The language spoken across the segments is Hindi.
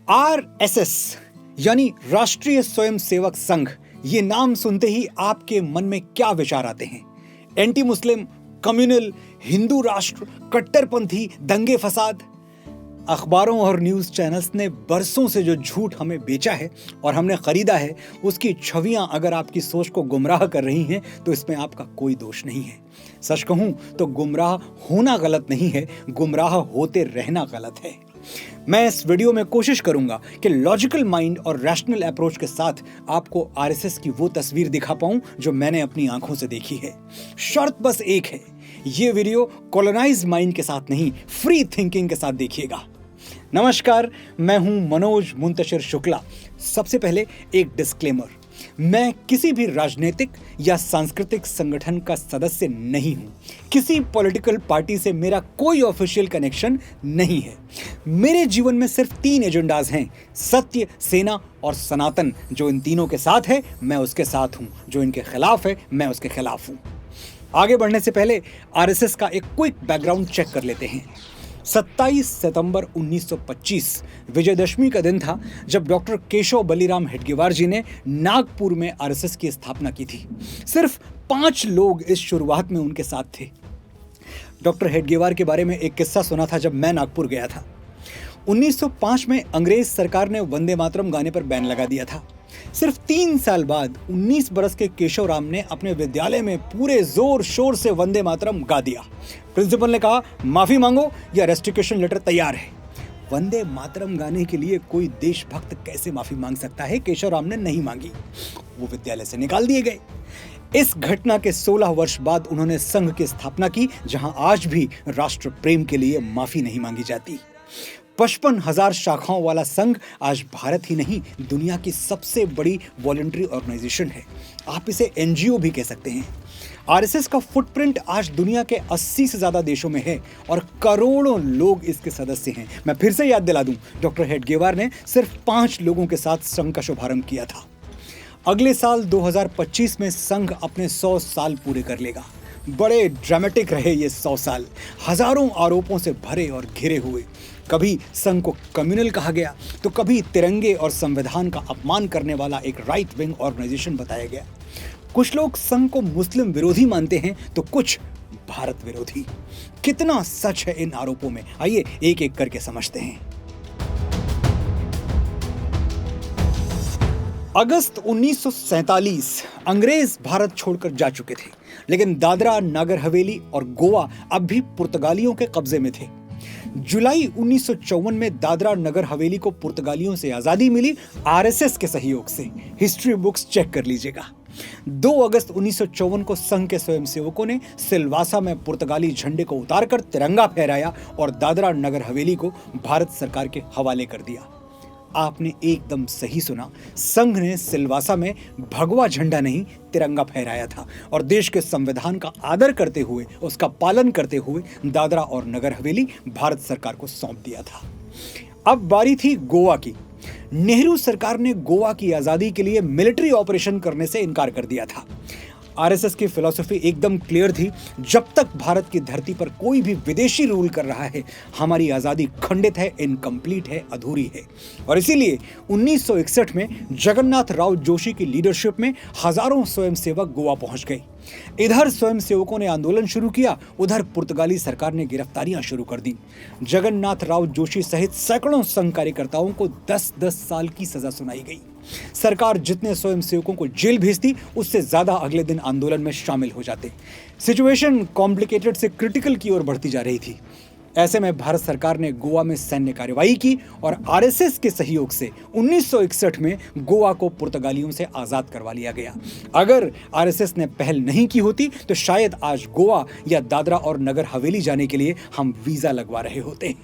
आरएसएस यानी राष्ट्रीय स्वयंसेवक संघ, ये नाम सुनते ही आपके मन में क्या विचार आते हैं? एंटी मुस्लिम, कम्युनल, हिंदू राष्ट्र, कट्टरपंथी, दंगे फसाद। अखबारों और न्यूज चैनल्स ने बरसों से जो झूठ हमें बेचा है और हमने खरीदा है, उसकी छवियां अगर आपकी सोच को गुमराह कर रही हैं तो इसमें आपका कोई दोष नहीं है। सच कहूं तो गुमराह होना गलत नहीं है, गुमराह होते रहना गलत है। मैं इस वीडियो में कोशिश करूंगा कि लॉजिकल माइंड और रैशनल अप्रोच के साथ आपको आरएसएस की वो तस्वीर दिखा पाऊं जो मैंने अपनी आंखों से देखी है। शर्त बस एक है, ये वीडियो कॉलोनाइज्ड माइंड के साथ नहीं, फ्री थिंकिंग के साथ देखिएगा। नमस्कार, मैं हूं मनोज मुंतशिर शुक्ला। सबसे पहले एक डिस्क्लेमर, मैं किसी भी राजनीतिक या सांस्कृतिक संगठन का सदस्य नहीं हूं। किसी पॉलिटिकल पार्टी से मेरा कोई ऑफिशियल कनेक्शन नहीं है। मेरे जीवन में सिर्फ 3 एजेंडाज हैं, सत्य, सेना और सनातन। जो इन तीनों के साथ है मैं उसके साथ हूं, जो इनके खिलाफ है मैं उसके खिलाफ हूं। आगे बढ़ने से पहले आरएसएस का एक क्विक बैकग्राउंड चेक कर लेते हैं। 27 सितंबर 1925 विजयदशमी का दिन था जब डॉक्टर केशव बलिराम हेडगेवार जी ने नागपुर में आरएसएस की स्थापना की थी। सिर्फ 5 लोग इस शुरुआत में उनके साथ थे। डॉक्टर हेडगेवार के बारे में एक किस्सा सुना था जब मैं नागपुर गया था। 1905 में अंग्रेज सरकार ने वंदे मातरम गाने पर बैन लगा दिया था। सिर्फ 3 साल बाद 19 बरस के केशव राम ने अपने विद्यालय में पूरे जोर शोर से वंदे मातरम गा दिया। प्रिंसिपल ने कहा, माफी मांगो या रेस्टिकेशन लेटर तैयार है। वंदे मातरम गाने के लिए कोई देशभक्त कैसे माफी मांग सकता है? केशव राम ने नहीं मांगी, वो विद्यालय से निकाल दिए गए। इस घटना के 16 वर्ष बाद उन्होंने संघ की स्थापना की, जहां आज भी राष्ट्र प्रेम के लिए माफी नहीं मांगी जाती। 55,000 शाखाओं वाला संघ आज भारत ही नहीं, दुनिया की सबसे बड़ी वॉलंटरी ऑर्गेनाइजेशन है। आप इसे एनजीओ भी कह सकते हैं। आरएसएस का फुटप्रिंट आज दुनिया के 80 से ज्यादा देशों में है और करोड़ों लोग इसके सदस्य हैं। मैं फिर से याद दिला दूं, डॉक्टर हेडगेवार ने सिर्फ 5 लोगों के साथ संघ का शुभारंभ किया था। अगले साल 2025 में संघ अपने 100 साल पूरे कर लेगा। बड़े ड्रामेटिक रहे ये 100 साल, हजारों आरोपों से भरे और घिरे हुए। कभी संघ को कम्युनल कहा गया तो कभी तिरंगे और संविधान का अपमान करने वाला एक राइट विंग ऑर्गेनाइजेशन बताया गया। कुछ लोग संघ को मुस्लिम विरोधी मानते हैं तो कुछ भारत विरोधी। कितना सच है इन आरोपों में, आइए एक एक करके समझते हैं। अगस्त 1947 अंग्रेज भारत छोड़कर जा चुके थे, लेकिन दादरा नगर हवेली और गोवा अब भी पुर्तगालियों के कब्जे में थे। जुलाई 1954 में दादरा नगर हवेली को पुर्तगालियों से आजादी मिली, आरएसएस के सहयोग से। हिस्ट्री बुक्स चेक कर लीजिएगा। 2 अगस्त 1954 को संघ के स्वयंसेवकों ने सिलवासा में पुर्तगाली झंडे को उतारकर तिरंगा फहराया और दादरा नगर हवेली को भारत सरकार के हवाले कर दिया। आपने एकदम सही सुना, संघ ने सिलवासा में भगवा झंडा नहीं, तिरंगा फहराया था और देश के संविधान का आदर करते हुए, उसका पालन करते हुए दादरा और नगर हवेली भारत सरकार को सौंप दिया था। अब बारी थी गोवा की। नेहरू सरकार ने गोवा की आजादी के लिए मिलिट्री ऑपरेशन करने से इनकार कर दिया था। आरएसएस की फिलॉसफी एकदम क्लियर थी, जब तक भारत की धरती पर कोई भी विदेशी रूल कर रहा है, हमारी आजादी खंडित है, इनकम्प्लीट है, अधूरी है। और इसीलिए 1961 में जगन्नाथ राव जोशी की लीडरशिप में हजारों स्वयंसेवक गोवा पहुंच गए। इधर स्वयंसेवकों ने आंदोलन शुरू किया, उधर पुर्तगाली सरकार ने गिरफ्तारियां शुरू कर दी। जगन्नाथ राव जोशी सहित सैकड़ों संघ कार्यकर्ताओं को 10-10 साल की सजा सुनाई गई। सरकार जितने स्वयंसेवकों को जेल भेजती, उससे ज्यादा अगले दिन आंदोलन में शामिल हो जाते। सिचुएशन कॉम्प्लिकेटेड से क्रिटिकल की ओर बढ़ती जा रही थी। ऐसे में भारत सरकार ने गोवा में सैन्य कार्रवाई की और आरएसएस के सहयोग से 1961 में गोवा को पुर्तगालियों से आजाद करवा लिया गया। अगर आरएसएस ने पहल नहीं की होती तो शायद आज गोवा या दादरा और नगर हवेली जाने के लिए हम वीजा लगवा रहे होते।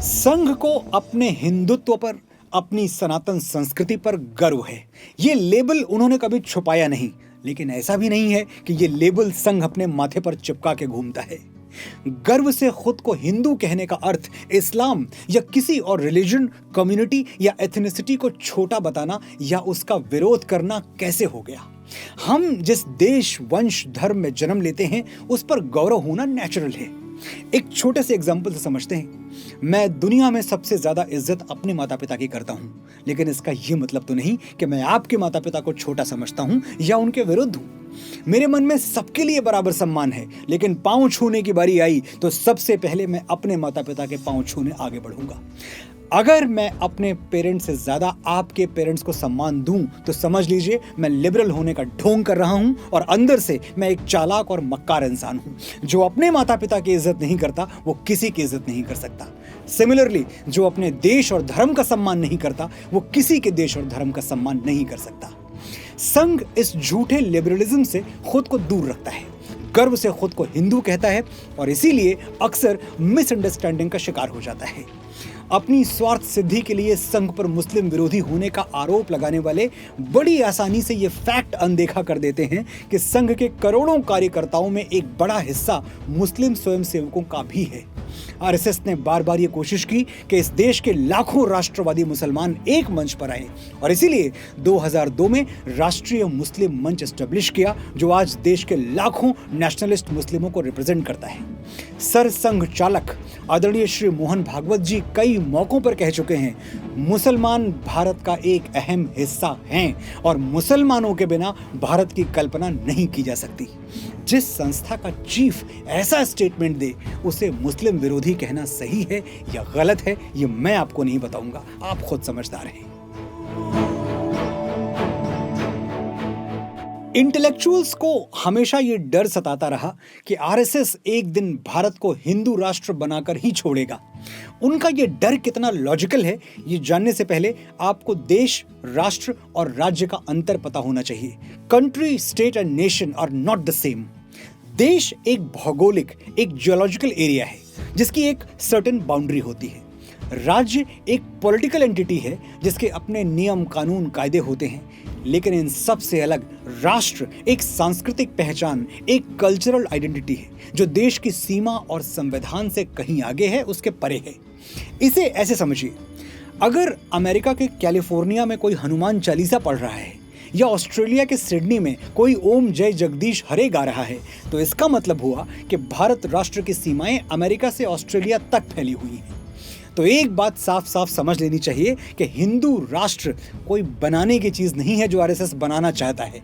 संघ को अपने हिंदुत्व पर, अपनी सनातन संस्कृति पर गर्व है। ये लेबल उन्होंने कभी छुपाया नहीं, लेकिन ऐसा भी नहीं है कि ये लेबल संघ अपने माथे पर चिपका के घूमता है। गर्व से खुद को हिंदू कहने का अर्थ इस्लाम या किसी और रिलीजन, कम्युनिटी या एथनिसिटी को छोटा बताना या उसका विरोध करना कैसे हो गया? हम जिस देश, वंश, धर्म में जन्म लेते हैं उस पर गौरव होना नेचुरल है। एक छोटे से एग्जाम्पल से समझते हैं। मैं दुनिया में सबसे ज्यादा इज्जत अपने माता पिता की करता हूं, लेकिन इसका यह मतलब तो नहीं कि मैं आपके माता पिता को छोटा समझता हूं या उनके विरुद्ध हूं। मेरे मन में सबके लिए बराबर सम्मान है, लेकिन पांव छूने की बारी आई तो सबसे पहले मैं अपने माता पिता के पांव छूने आगे बढ़ूंगा। अगर मैं अपने पेरेंट्स से ज्यादा आपके पेरेंट्स को सम्मान दूं तो समझ लीजिए मैं लिबरल होने का ढोंग कर रहा हूं और अंदर से मैं एक चालाक और मक्कार इंसान हूं। जो अपने माता पिता की इज्जत नहीं करता वो किसी की इज्जत नहीं कर सकता। सिमिलरली, जो अपने देश और धर्म का सम्मान नहीं करता वो किसी के देश और धर्म का सम्मान नहीं कर सकता। संघ इस झूठे लिबरलिज्म से खुद को दूर रखता है, गर्व से खुद को हिंदू कहता है और इसीलिए अक्सर मिसअंडरस्टैंडिंग का शिकार हो जाता है। अपनी स्वार्थ सिद्धि के लिए संघ पर मुस्लिम विरोधी होने का आरोप लगाने वाले बड़ी आसानी से ये फैक्ट अनदेखा कर देते हैं कि संघ के करोड़ों कार्यकर्ताओं में एक बड़ा हिस्सा मुस्लिम स्वयंसेवकों का भी है। आरएसएस ने बार बार ये कोशिश की कि इस देश के लाखों राष्ट्रवादी मुसलमान एक मंच पर आए और इसीलिए 2002 में राष्ट्रीय मुस्लिम मंच एस्टेब्लिश किया, जो आज देश के लाखों नेशनलिस्ट मुस्लिमों को रिप्रेजेंट करता है। सरसंघ चालक आदरणीय श्री मोहन भागवत जी कई मौकों पर कह चुके हैं, मुसलमान भारत का एक अहम हिस्सा हैं और मुसलमानों के बिना भारत की कल्पना नहीं की जा सकती। जिस संस्था का चीफ ऐसा स्टेटमेंट दे उसे मुस्लिम विरोधी कहना सही है या गलत है, ये मैं आपको नहीं बताऊंगा, आप खुद समझदार हैं। इंटेलेक्चुअल्स को हमेशा ये डर सताता रहा कि आरएसएस एक दिन भारत को हिंदू राष्ट्र बनाकर ही छोड़ेगा। उनका ये डर कितना लॉजिकल है, ये जानने से पहले आपको देश, राष्ट्र और राज्य का अंतर पता होना चाहिए। Country, state and nation are not the same. देश एक भौगोलिक, एक जियोलॉजिकल एरिया है जिसकी एक सर्टेन बाउंड्री होती है। राज्य एक पॉलिटिकल एंटिटी है जिसके अपने नियम, कानून, कायदे होते हैं। लेकिन इन सब से अलग राष्ट्र एक सांस्कृतिक पहचान, एक कल्चरल आइडेंटिटी है जो देश की सीमा और संविधान से कहीं आगे है, उसके परे है। इसे ऐसे समझिए, अगर अमेरिका के कैलिफोर्निया में कोई हनुमान चालीसा पढ़ रहा है या ऑस्ट्रेलिया के सिडनी में कोई ओम जय जगदीश हरे गा रहा है तो इसका मतलब हुआ कि भारत राष्ट्र की सीमाएं अमेरिका से ऑस्ट्रेलिया तक फैली हुई हैं। तो एक बात साफ साफ समझ लेनी चाहिए कि हिंदू राष्ट्र कोई बनाने की चीज नहीं है जो आरएसएस बनाना चाहता है।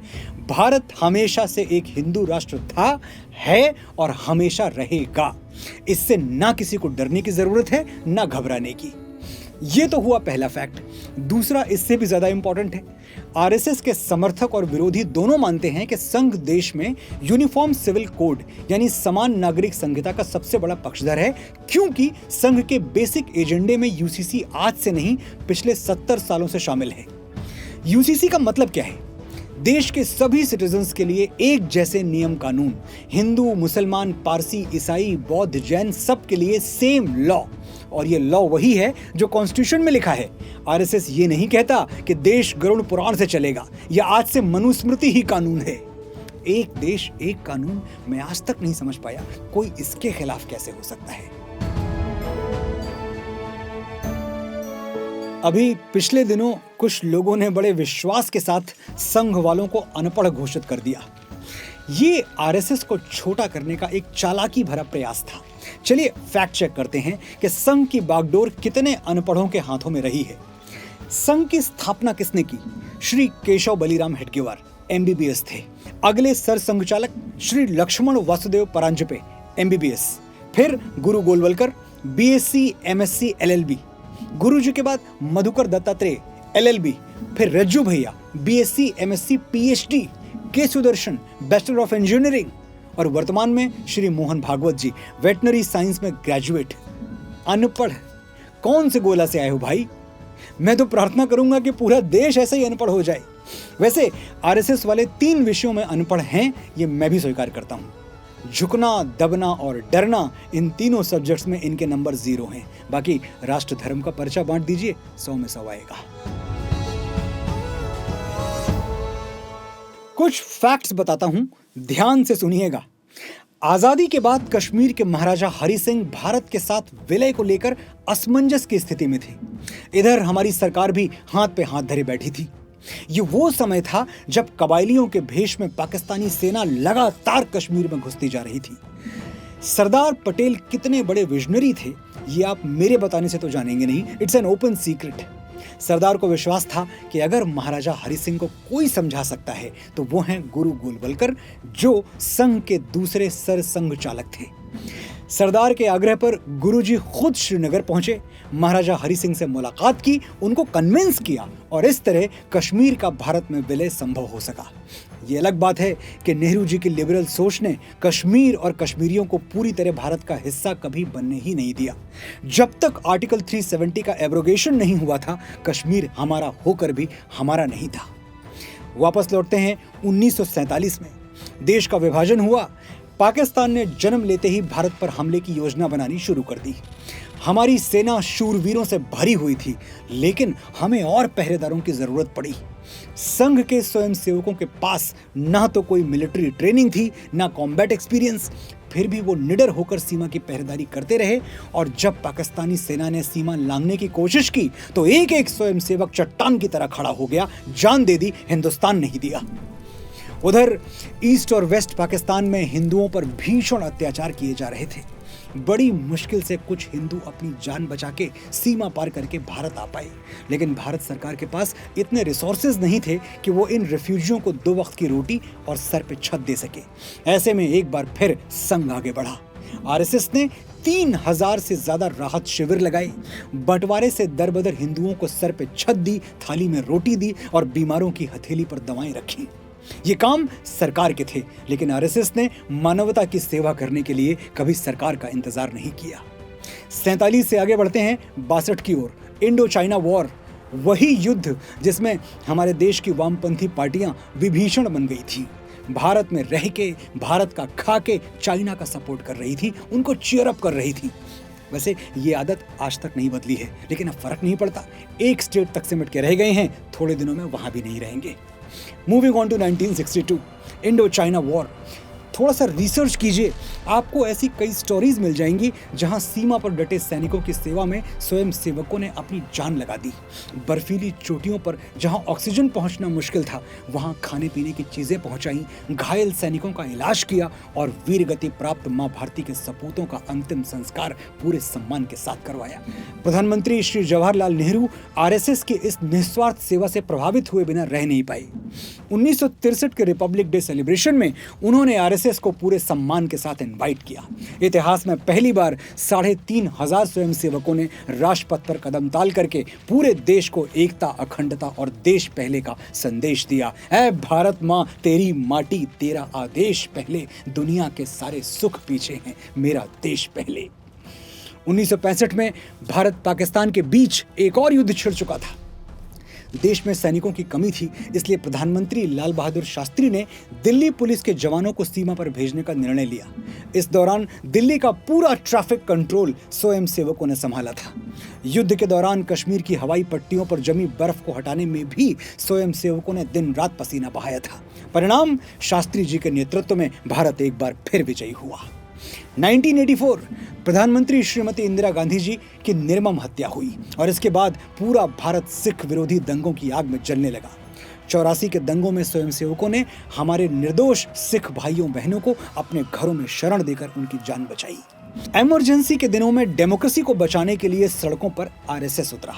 भारत हमेशा से एक हिंदू राष्ट्र था, है और हमेशा रहेगा। इससे ना किसी को डरने की जरूरत है ना घबराने की। ये तो हुआ पहला फैक्ट। दूसरा इससे भी ज्यादा इंपॉर्टेंट है। आरएसएस के समर्थक और विरोधी दोनों मानते हैं कि संघ देश में यूनिफॉर्म सिविल कोड यानी समान नागरिक संहिता का सबसे बड़ा पक्षधर है, क्योंकि संघ के बेसिक एजेंडे में यूसीसी आज से नहीं पिछले 70 सालों से शामिल है। यूसीसी का मतलब क्या है? देश के सभी सिटीजन्स के लिए एक जैसे नियम कानून, हिंदू, मुसलमान, पारसी, ईसाई, बौद्ध, जैन, सब के लिए सेम लॉ। और ये लॉ वही है जो कॉन्स्टिट्यूशन में लिखा है। आरएसएस ये नहीं कहता कि देश गरुड़ पुराण से चलेगा या आज से मनुस्मृति ही कानून है। एक देश एक कानून, मैं आज तक नहीं समझ पाया कोई इसके खिलाफ कैसे हो सकता है। अभी पिछले दिनों कुछ लोगों ने बड़े विश्वास के साथ संघ वालों को अनपढ़ घोषित कर दिया। ये आरएसएस को छोटा करने का एक चालाकी भरा प्रयास था। चलिए फैक्ट चेक करते हैं कि संघ की बागडोर कितने अनपढ़ों के हाथों में रही है। संघ की स्थापना किसने की? श्री केशव बलिराम हेडगेवार एमबीबीएस थे। अगले सरसंघ चालक श्री लक्ष्मण वासुदेव परांजपे एमबीबीएस, फिर गुरु गोलवलकर बीएससी एमएससी एलएलबी, गुरुजी के बाद मधुकर दत्तात्रेय एलएलबी, फिर रज्जू भैया बीएससी एमएससी पीएचडी, के सुदर्शन बैचलर ऑफ इंजीनियरिंग और वर्तमान में श्री मोहन भागवत जी वेटनरी साइंस में ग्रेजुएट। अनपढ़ कौन से गोला से आए हो भाई? मैं तो प्रार्थना करूंगा कि पूरा देश ऐसे ही अनपढ़ हो जाए। वैसे आरएसएस वाले 3 विषयों में अनपढ़ हैं, ये मैं भी स्वीकार करता हूं। झुकना, दबना और डरना, इन तीनों सब्जेक्ट्स में इनके नंबर 0 हैं। बाकी राष्ट्र धर्म का पर्चा बांट दीजिए, 100 में 100 आएगा। कुछ फैक्ट्स बताता हूं, ध्यान से सुनिएगा। आजादी के बाद कश्मीर के महाराजा हरि सिंह भारत के साथ विलय को लेकर असमंजस की स्थिति में थे। इधर हमारी सरकार भी हाथ पे हाथ धरे बैठी थी। ये वो समय था जब कबायलियों के भेष में पाकिस्तानी सेना लगातार कश्मीर में घुसती जा रही थी। सरदार पटेल कितने बड़े विजनरी थे ये आप मेरे बताने से तो जानेंगे नहीं, इट्स एन ओपन सीक्रेट। सरदार को विश्वास था कि अगर महाराजा हरि सिंह को कोई समझा सकता है तो वो हैं गुरु गोलवलकर, जो संघ के दूसरे सर संघ चालक थे। सरदार के आग्रह पर गुरुजी खुद श्रीनगर पहुंचे, महाराजा हरि सिंह से मुलाकात की, उनको कन्विंस किया और इस तरह कश्मीर का भारत में विलय संभव हो सका। ये अलग बात है कि नेहरू जी की लिबरल सोच ने कश्मीर और कश्मीरियों को पूरी तरह भारत का हिस्सा कभी बनने ही नहीं दिया। जब तक आर्टिकल 370 का एब्रोगेशन नहीं हुआ था, कश्मीर हमारा होकर भी हमारा नहीं था। वापस लौटते हैं 1947 में। देश का विभाजन हुआ। पाकिस्तान ने जन्म लेते ही भारत पर हमले की योजना बनानी शुरू कर दी। हमारी सेना शूरवीरों से भरी हुई थी, लेकिन हमें और पहरेदारों की जरूरत पड़ी। संघ के स्वयंसेवकों के पास ना तो कोई मिलिट्री ट्रेनिंग थी, ना कॉम्बैट एक्सपीरियंस। फिर भी वो निडर होकर सीमा की पहरेदारी करते रहे और जब पाकिस्तानी सेना ने सीमा लांघने की कोशिश की तो एक एक स्वयंसेवक चट्टान की तरह खड़ा हो गया, जान दे दी, हिंदुस्तान नहीं दिया। उधर ईस्ट और वेस्ट पाकिस्तान में हिंदुओं पर भीषण अत्याचार किए जा रहे थे। बड़ी मुश्किल से कुछ हिंदू अपनी जान बचा के सीमा पार करके भारत आ पाए, लेकिन भारत सरकार के पास इतने रिसोर्सेज नहीं थे कि वो इन रिफ्यूजियों को 2 वक्त की रोटी और सर पे छत दे सके। ऐसे में एक बार फिर संघ आगे बढ़ा। आरएसएस ने 3000 से ज्यादा राहत शिविर लगाए, बंटवारे से दरबदर हिंदुओं को सर पे छत दी, थाली में रोटी दी और बीमारों की हथेली पर दवाएं रखी। ये काम सरकार के थे, लेकिन आरएसएस ने मानवता की सेवा करने के लिए कभी सरकार का इंतजार नहीं किया। 47 से आगे बढ़ते हैं 62 की ओर। इंडो चाइना वॉर, वही युद्ध जिसमें हमारे देश की वामपंथी पार्टियां विभीषण बन गई थी। भारत में रह के, भारत का खा के चाइना का सपोर्ट कर रही थी, उनको चीयर अप कर रही थी। वैसे ये आदत आज तक नहीं बदली है, लेकिन अब फर्क नहीं पड़ता। एक स्टेट तक सिमट के रह गए हैं, थोड़े दिनों में वहां भी नहीं रहेंगे। Moving on to 1962, Indo China war. थोड़ा सा रिसर्च कीजिए, आपको ऐसी कई स्टोरीज मिल जाएंगी जहां सीमा पर डटे सैनिकों की सेवा में स्वयं सेवकों ने अपनी जान लगा दी। बर्फीली चोटियों पर जहां ऑक्सीजन पहुंचना मुश्किल था, वहां खाने पीने की चीजें पहुंचाई, घायल सैनिकों का इलाज किया और वीरगति प्राप्त मां भारती के सपूतों का अंतिम संस्कार पूरे सम्मान के साथ करवाया। प्रधानमंत्री श्री जवाहरलाल नेहरू आरएसएस की इस निस्वार्थ सेवा से प्रभावित हुए बिना रह नहीं पाए। 1963 के रिपब्लिक डे सेलिब्रेशन में उन्होंने आरएसएस को पूरे सम्मान के साथ इनवाइट किया। इतिहास में पहली बार 3500 स्वयंसेवकों ने राजपथ पर कदम ताल करके पूरे देश को एकता, अखंडता और देश पहले का संदेश दिया। ऐ भारत माँ, तेरी माटी तेरा आदेश पहले, दुनिया के सारे सुख पीछे हैं, मेरा देश पहले। 1965 में भारत पाकिस्तान के बीच एक और युद्ध छिड़ चुका था। देश में सैनिकों की कमी थी, इसलिए प्रधानमंत्री लाल बहादुर शास्त्री ने दिल्ली पुलिस के जवानों को सीमा पर भेजने का निर्णय लिया। इस दौरान दिल्ली का पूरा ट्रैफिक कंट्रोल स्वयंसेवकों ने संभाला था। युद्ध के दौरान कश्मीर की हवाई पट्टियों पर जमी बर्फ को हटाने में भी स्वयंसेवकों ने दिन रात पसीना बहाया था। परिणाम, शास्त्री जी के नेतृत्व में भारत एक बार फिर विजयी हुआ। 1984 प्रधानमंत्री श्रीमती इंदिरा गांधी जी की निर्मम हत्या हुई और इसके बाद पूरा भारत सिख विरोधी दंगों की आग में जलने लगा। 84 के दंगों में स्वयंसेवकों ने हमारे निर्दोष सिख भाइयों बहनों को अपने घरों में शरण देकर उनकी जान बचाई। इमरजेंसी के दिनों में डेमोक्रेसी को बचाने के लिए सड़कों पर आरएसएस उतरा।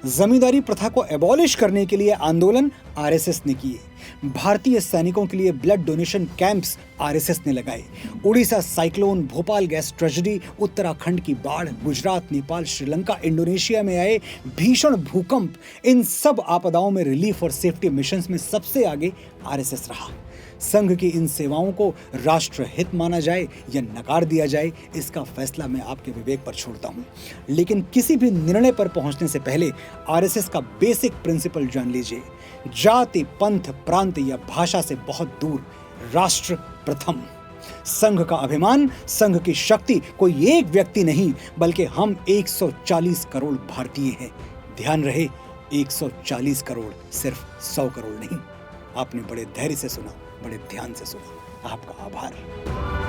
जमींदारी प्रथा को एबॉलिश करने के लिए आंदोलन आरएसएस ने किए। भारतीय सैनिकों के लिए ब्लड डोनेशन कैंप्स आरएसएस ने लगाए। Orissa cyclone, Bhopal gas tragedy, Uttarakhand की बाढ़, गुजरात, नेपाल, श्रीलंका, इंडोनेशिया में आए भीषण भूकंप, इन सब आपदाओं में रिलीफ और सेफ्टी मिशंस में सबसे आगे आरएसएस रहा। संघ की इन सेवाओं को राष्ट्र हित माना जाए या नकार दिया जाए, इसका फैसला मैं आपके विवेक पर छोड़ता हूं। लेकिन किसी भी निर्णय पर पहुंचने से पहले आरएसएस का बेसिक प्रिंसिपल जान लीजिए। जाति, पंथ, प्रांत या भाषा से बहुत दूर, राष्ट्र प्रथम। संघ का अभिमान, संघ की शक्ति कोई एक व्यक्ति नहीं, बल्कि हम 140 करोड़ भारतीय हैं। ध्यान रहे, 140 करोड़, सिर्फ 100 करोड़ नहीं। आपने बड़े धैर्य से सुना, बड़े ध्यान से सुना। आपका आभार।